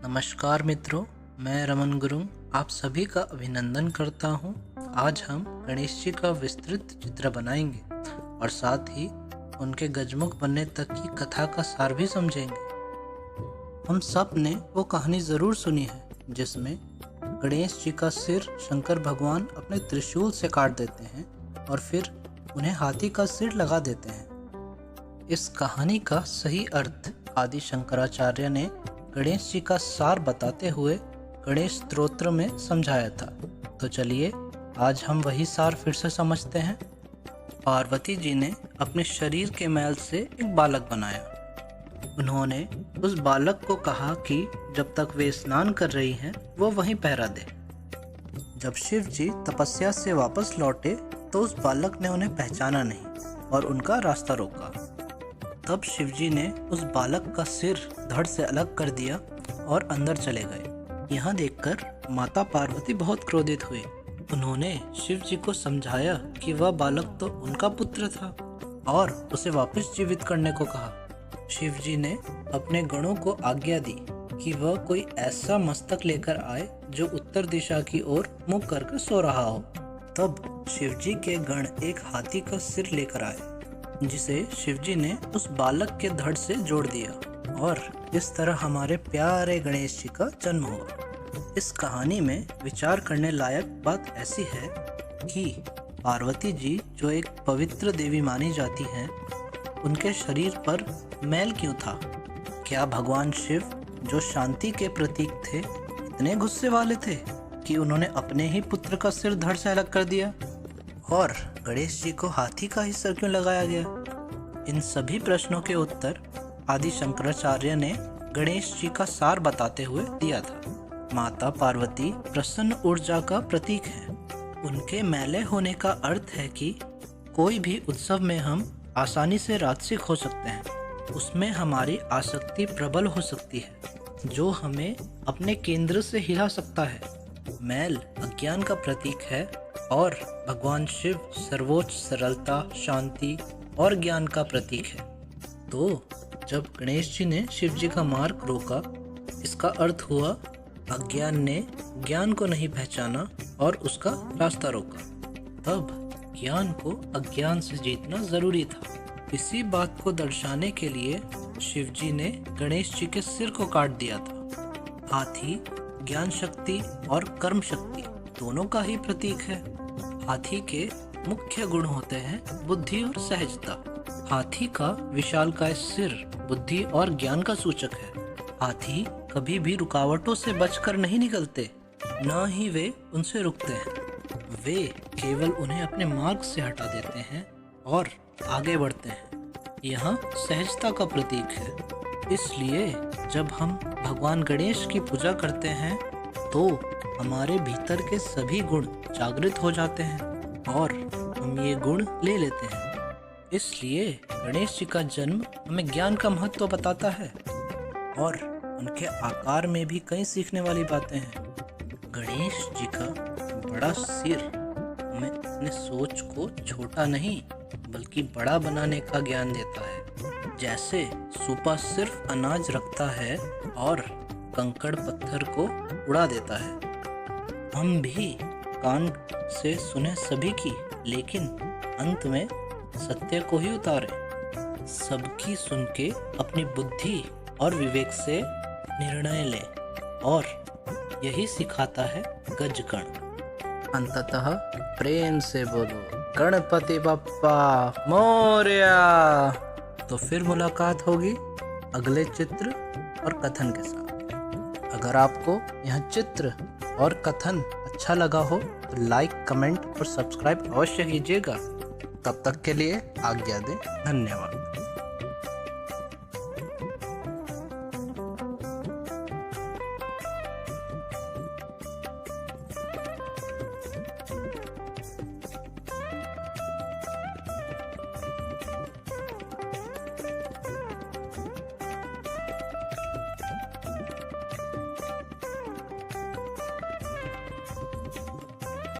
नमस्कार मित्रों, मैं रमन गुरुंग आप सभी का अभिनंदन करता हूं। आज हम गणेश जी का विस्तृत चित्र बनाएंगे और साथ ही उनके गजमुख बनने तक की कथा का सार भी समझेंगे। हम सब ने वो कहानी ज़रूर सुनी है जिसमें गणेश जी का सिर शंकर भगवान अपने त्रिशूल से काट देते हैं और फिर उन्हें हाथी का सिर लगा देते हैं। इस कहानी का सही अर्थ आदि शंकराचार्य ने गणेश जी का सार बताते हुए गणेश स्तोत्र में समझाया था। तो चलिए आज हम वही सार फिर से समझते हैं। पार्वती जी ने अपने शरीर के मैल से एक बालक बनाया। उन्होंने उस बालक को कहा कि जब तक वे स्नान कर रही हैं वो वहीं पहरा दे। जब शिव जी तपस्या से वापस लौटे तो उस बालक ने उन्हें पहचाना नहीं और उनका रास्ता रोका। तब शिवजी ने उस बालक का सिर धड़ से अलग कर दिया और अंदर चले गए। यह देखकर माता पार्वती बहुत क्रोधित हुई। उन्होंने शिव जी को समझाया कि वह बालक तो उनका पुत्र था और उसे वापस जीवित करने को कहा। शिव जी ने अपने गणों को आज्ञा दी कि वह कोई ऐसा मस्तक लेकर आए जो उत्तर दिशा की ओर मुख करके सो रहा हो। तब शिव जी के गण एक हाथी का सिर लेकर आए जिसे शिवजी ने उस बालक के धड़ से जोड़ दिया और इस तरह हमारे प्यारे गणेश जी का जन्म हुआ। इस कहानी में विचार करने लायक बात ऐसी है कि पार्वती जी जो एक पवित्र देवी मानी जाती हैं, उनके शरीर पर मैल क्यों था? क्या भगवान शिव जो शांति के प्रतीक थे इतने गुस्से वाले थे कि उन्होंने अपने ही पुत्र का सिर धड़ से अलग कर दिया? और गणेश जी को हाथी का ही सिर क्यों लगाया गया? इन सभी प्रश्नों के उत्तर आदि शंकराचार्य ने गणेश जी का सार बताते हुए दिया था। माता पार्वती प्रसन्न ऊर्जा का प्रतीक है। उनके मैले होने का अर्थ है कि कोई भी उत्सव में हम आसानी से राजसिक हो सकते हैं। उसमें हमारी आसक्ति प्रबल हो सकती है जो हमें अपने केंद्र से हिला सकता है। मैल अज्ञान का प्रतीक है और भगवान शिव सर्वोच्च सरलता, शांति और ज्ञान का प्रतीक है। तो जब गणेश जी ने शिव जी का मार्ग रोका, इसका अर्थ हुआ अज्ञान ने ज्ञान को नहीं पहचाना और उसका रास्ता रोका। तब ज्ञान को अज्ञान से जीतना जरूरी था। इसी बात को दर्शाने के लिए शिव जी ने गणेश जी के सिर को काट दिया था। हाथी ज्ञान शक्ति और कर्म शक्ति दोनों का ही प्रतीक है। हाथी के मुख्य गुण होते हैं बुद्धि और सहजता। हाथी का विशालकाय सिर बुद्धि और ज्ञान का सूचक है। हाथी कभी भी रुकावटों से बचकर नहीं निकलते, न ही वे उनसे रुकते हैं। वे केवल उन्हें अपने मार्ग से हटा देते हैं और आगे बढ़ते हैं। यह सहजता का प्रतीक है। इसलिए जब हम भगवान गणेश की पूजा करते हैं तो हमारे भीतर के सभी गुण जागृत हो जाते हैं और हम ये गुण ले लेते हैं। इसलिए गणेश जी का जन्म हमें ज्ञान का महत्व बताता है और उनके आकार में भी कई सीखने वाली बातें हैं। गणेश जी का बड़ा सिर हमें अपने सोच को छोटा नहीं बल्कि बड़ा बनाने का ज्ञान देता है। जैसे सूपा सिर्फ अनाज रखता है और कंकड़ पत्थर को उड़ा देता है। हम भी कान से सुने सभी की, लेकिन अंत में सत्य को ही उतारे। सबकी सुन के अपनी बुद्धि और विवेक से निर्णय लें और यही सिखाता है गजगण। अंततः प्रेम से बोलो गणपति बप्पा मोरया। तो फिर मुलाकात होगी अगले चित्र और कथन के साथ। अगर आपको यह चित्र और कथन अच्छा लगा हो तो लाइक, कमेंट और सब्सक्राइब अवश्य कीजिएगा। तब तक के लिए आज्ञा दें। धन्यवाद।